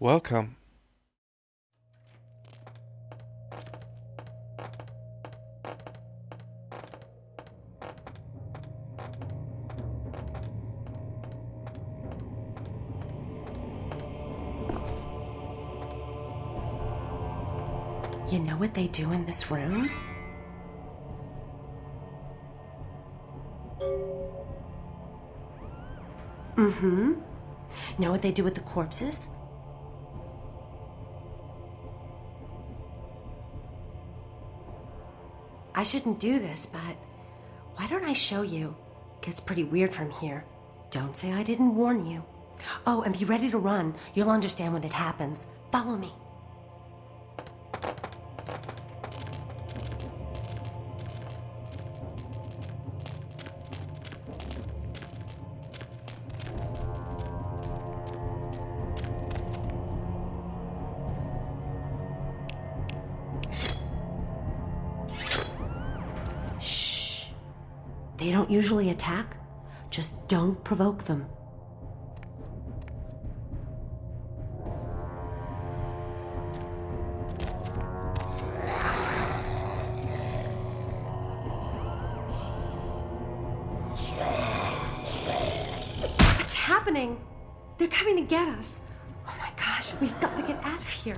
Welcome. You know what they do in this room? Mm-hmm. Know what they do with the corpses? I shouldn't do this, but why don't I show you? Gets pretty weird from here. Don't say I didn't warn you. Oh, and be ready to run. You'll understand when it happens. Follow me. Shh. They don't usually attack. Just don't provoke them. What's happening? They're coming to get us. Oh my gosh, we've got to get out of here.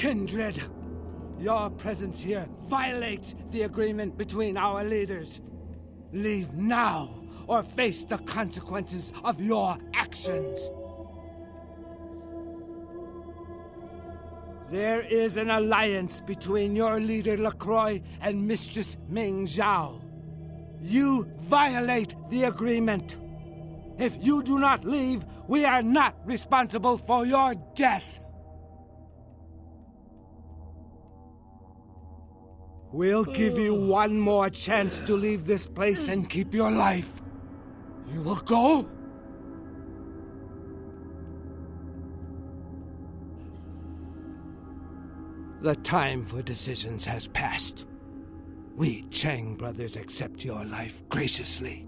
Kindred, your presence here violates the agreement between our leaders. Leave now, or face the consequences of your actions. There is an alliance between your leader LaCroix and Mistress Ming Zhao. You violate the agreement. If you do not leave, we are not responsible for your death. We'll give you one more chance to leave this place and keep your life. You will go? The time for decisions has passed. We Chang brothers accept your life graciously.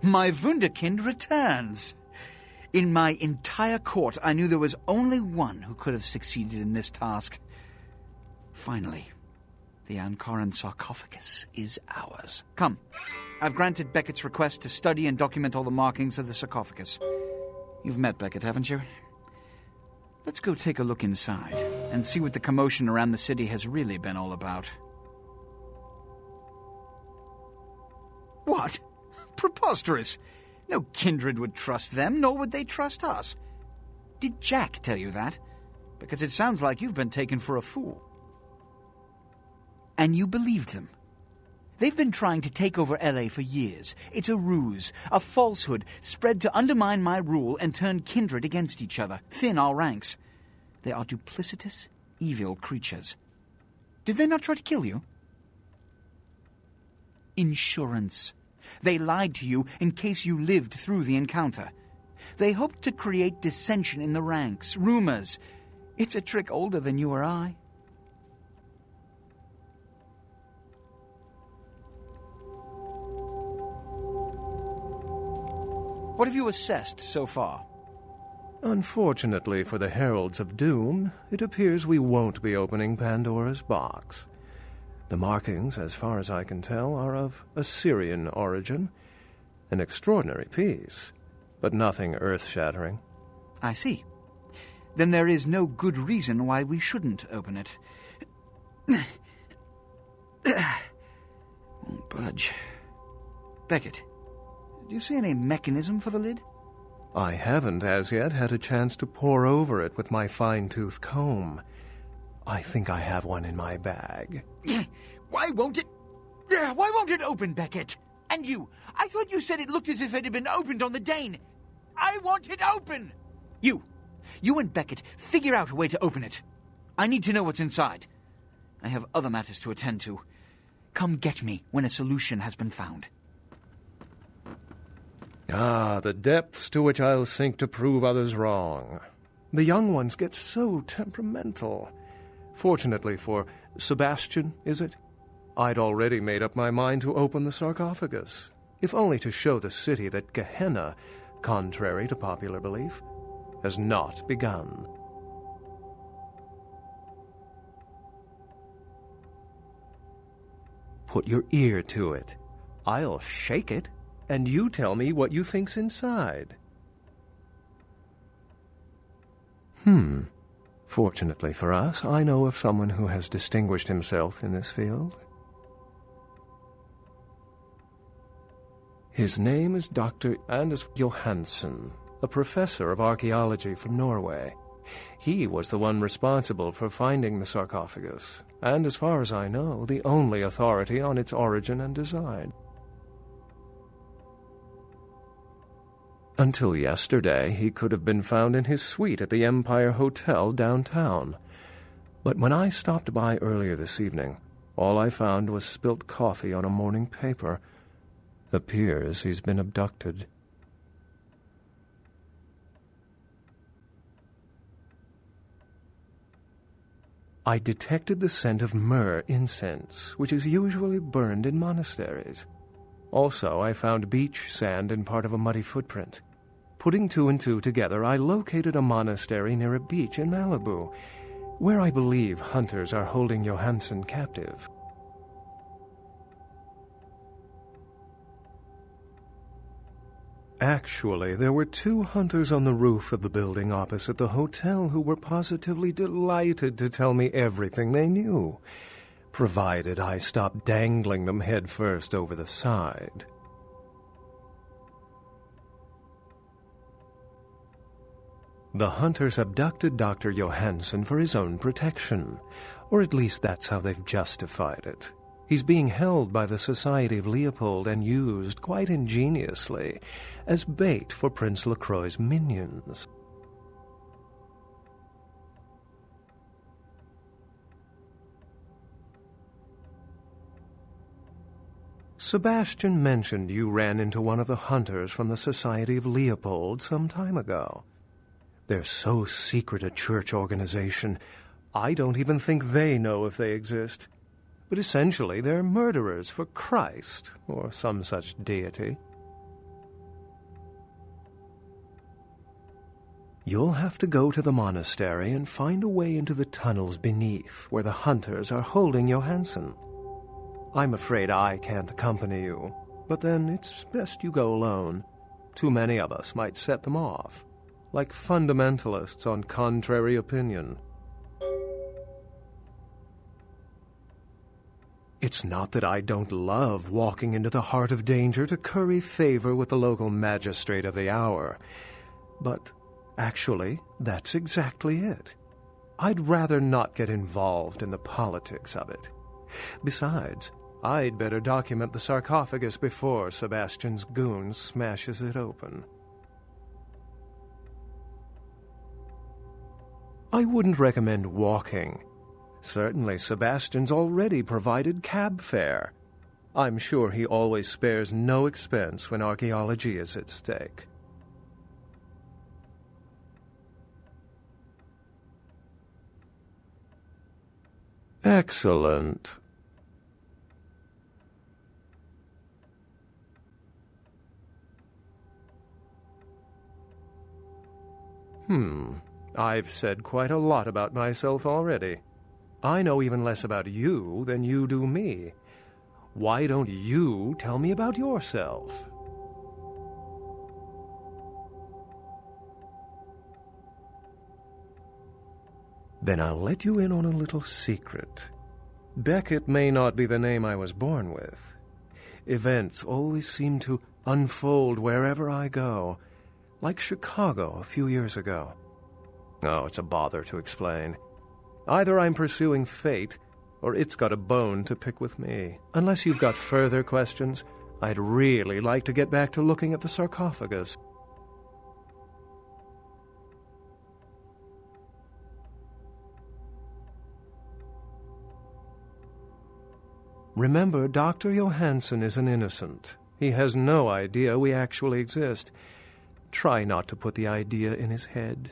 My Wunderkind returns. In my entire court, I knew there was only one who could have succeeded in this task. Finally, The Ankaran sarcophagus is ours. Come. I've granted Beckett's request to study and document all the markings of the sarcophagus. You've met Beckett, haven't you? Let's go take a look inside and see what the commotion around the city has really been all about. What? Preposterous! No kindred would trust them, nor would they trust us. Did Jack tell you that? Because it sounds like you've been taken for a fool. And you believed them. They've been trying to take over LA for years. It's a ruse, a falsehood, spread to undermine my rule and turn kindred against each other, thin our ranks. They are duplicitous, evil creatures. Did they not try to kill you? Insurance. They lied to you in case you lived through the encounter. They hoped to create dissension in the ranks, rumors. It's a trick older than you or I. What have you assessed so far? Unfortunately for the Heralds of Doom, it appears we won't be opening Pandora's box. The markings, as far as I can tell, are of Assyrian origin. An extraordinary piece, but nothing earth-shattering. I see. Then there is no good reason why we shouldn't open it. Won't budge. Beckett, do you see any mechanism for the lid? I haven't as yet had a chance to pore over it with my fine-tooth comb. I think I have one in my bag. Why won't it open, Beckett? And you, I thought you said it looked as if it had been opened on the Dane. I want it open! You and Beckett, figure out a way to open it. I need to know what's inside. I have other matters to attend to. Come get me when a solution has been found. Ah, the depths to which I'll sink to prove others wrong. The young ones get so temperamental. Fortunately for Sebastian, is it? I'd already made up my mind to open the sarcophagus, if only to show the city that Gehenna, contrary to popular belief, has not begun. Put your ear to it. I'll shake it, and you tell me what you think's inside. Fortunately for us, I know of someone who has distinguished himself in this field. His name is Dr. Anders Johansen, a professor of archaeology from Norway. He was the one responsible for finding the sarcophagus, and as far as I know, the only authority on its origin and design. Until yesterday, he could have been found in his suite at the Empire Hotel downtown. But when I stopped by earlier this evening, all I found was spilt coffee on a morning paper. Appears he's been abducted. I detected the scent of myrrh incense, which is usually burned in monasteries. Also, I found beach sand in part of a muddy footprint. Putting two and two together, I located a monastery near a beach in Malibu, where I believe hunters are holding Johansen captive. Actually, there were 2 hunters on the roof of the building opposite the hotel who were positively delighted to tell me everything they knew, provided I stopped dangling them head first over the side. The hunters abducted Dr. Johansen for his own protection, or at least that's how they've justified it. He's being held by the Society of Leopold and used, quite ingeniously, as bait for Prince LaCroix's minions. Sebastian mentioned you ran into one of the hunters from the Society of Leopold some time ago. They're so secret a church organization, I don't even think they know if they exist. But essentially, they're murderers for Christ, or some such deity. You'll have to go to the monastery and find a way into the tunnels beneath where the hunters are holding Johansen. I'm afraid I can't accompany you, but then it's best you go alone. Too many of us might set them off, like fundamentalists on contrary opinion. It's not that I don't love walking into the heart of danger to curry favor with the local magistrate of the hour, but actually, that's exactly it. I'd rather not get involved in the politics of it. Besides, I'd better document the sarcophagus before Sebastian's goon smashes it open. I wouldn't recommend walking. Certainly, Sebastian's already provided cab fare. I'm sure he always spares no expense when archaeology is at stake. Excellent. I've said quite a lot about myself already. I know even less about you than you do me. Why don't you tell me about yourself? Then I'll let you in on a little secret. Beckett may not be the name I was born with. Events always seem to unfold wherever I go, like Chicago a few years ago. Oh, it's a bother to explain. Either I'm pursuing fate, or it's got a bone to pick with me. Unless you've got further questions, I'd really like to get back to looking at the sarcophagus. Remember, Dr. Johansen is an innocent. He has no idea we actually exist. Try not to put the idea in his head.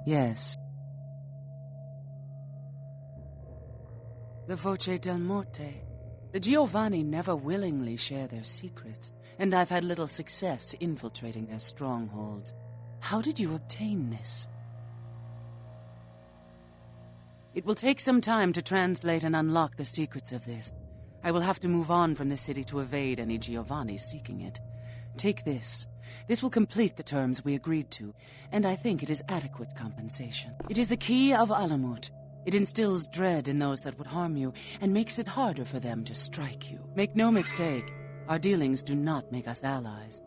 Yes. The Voce del Morte. The Giovanni never willingly share their secrets, and I've had little success infiltrating their strongholds. How did you obtain this? It will take some time to translate and unlock the secrets of this. I will have to move on from the city to evade any Giovanni seeking it. Take this. This will complete the terms we agreed to, and I think it is adequate compensation. It is the key of Alamut. It instills dread in those that would harm you, and makes it harder for them to strike you. Make no mistake, our dealings do not make us allies.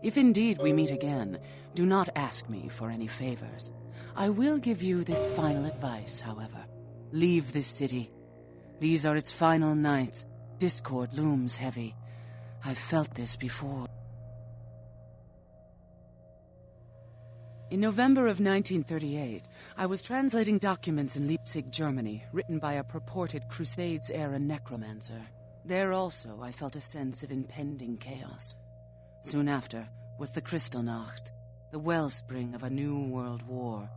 If indeed we meet again, do not ask me for any favors. I will give you this final advice, however. Leave this city. These are its final nights. Discord looms heavy. I've felt this before. In November of 1938, I was translating documents in Leipzig, Germany, written by a purported Crusades-era necromancer. There also, I felt a sense of impending chaos. Soon after was the Kristallnacht, the wellspring of a new world war.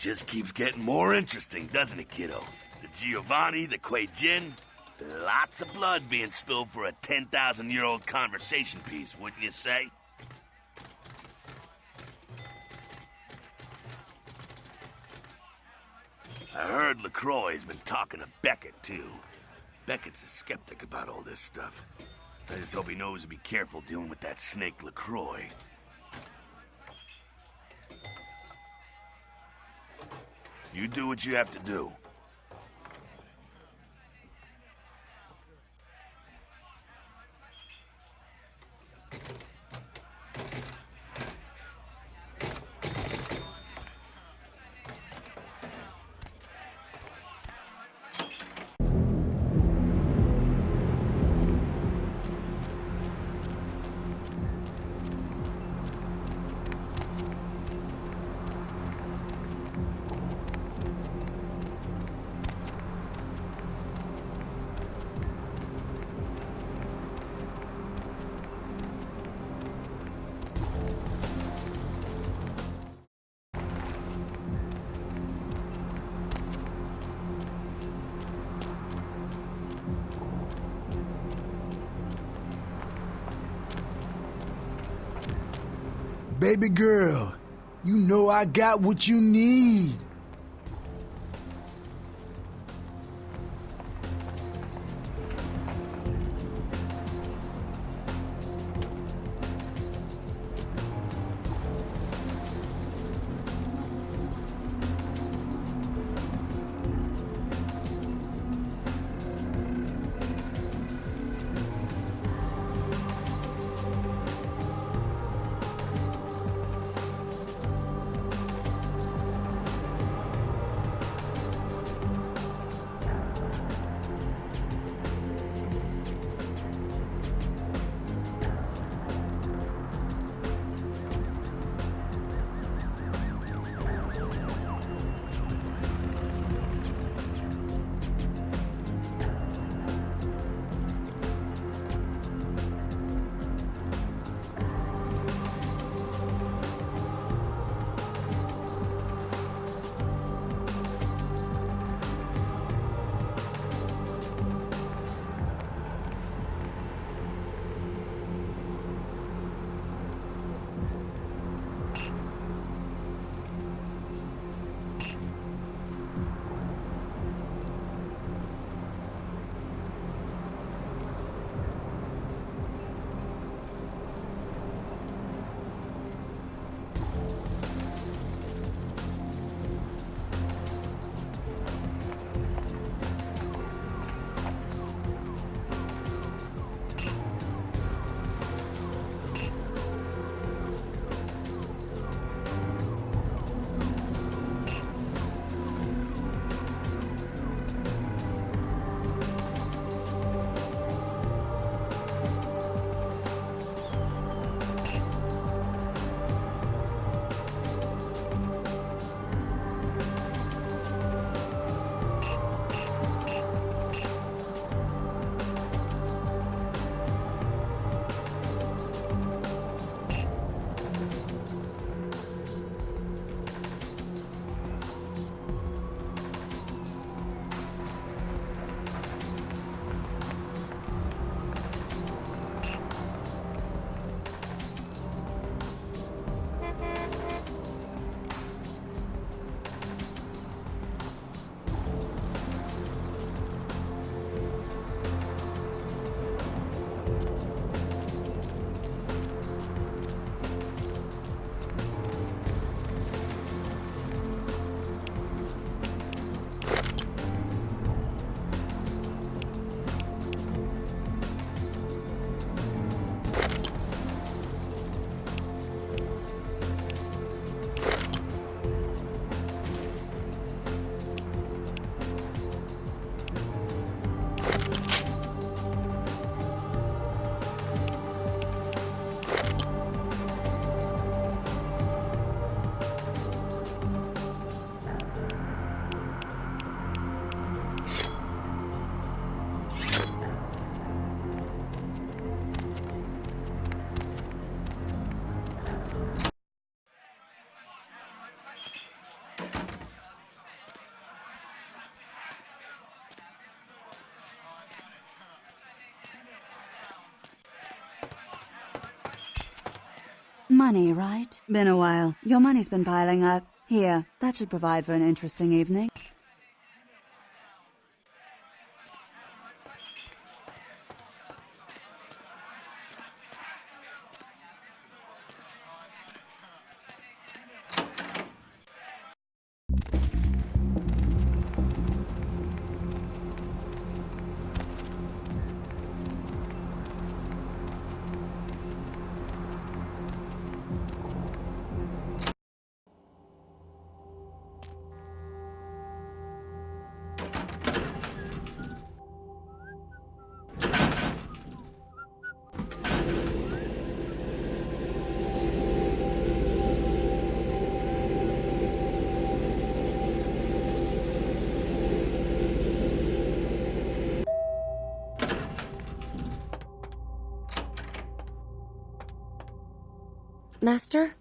just keeps getting more interesting, doesn't it, kiddo? The Giovanni, the Quay Gin. Lots of blood being spilled for a 10,000-year-old conversation piece, wouldn't you say? I heard LaCroix has been talking to Beckett, too. Beckett's a skeptic about all this stuff. I just hope he knows to be careful dealing with that snake LaCroix. You do what you have to do. Baby girl, you know I got what you need. Money, right? Been a while. Your money's been piling up. Here, that should provide for an interesting evening. Master?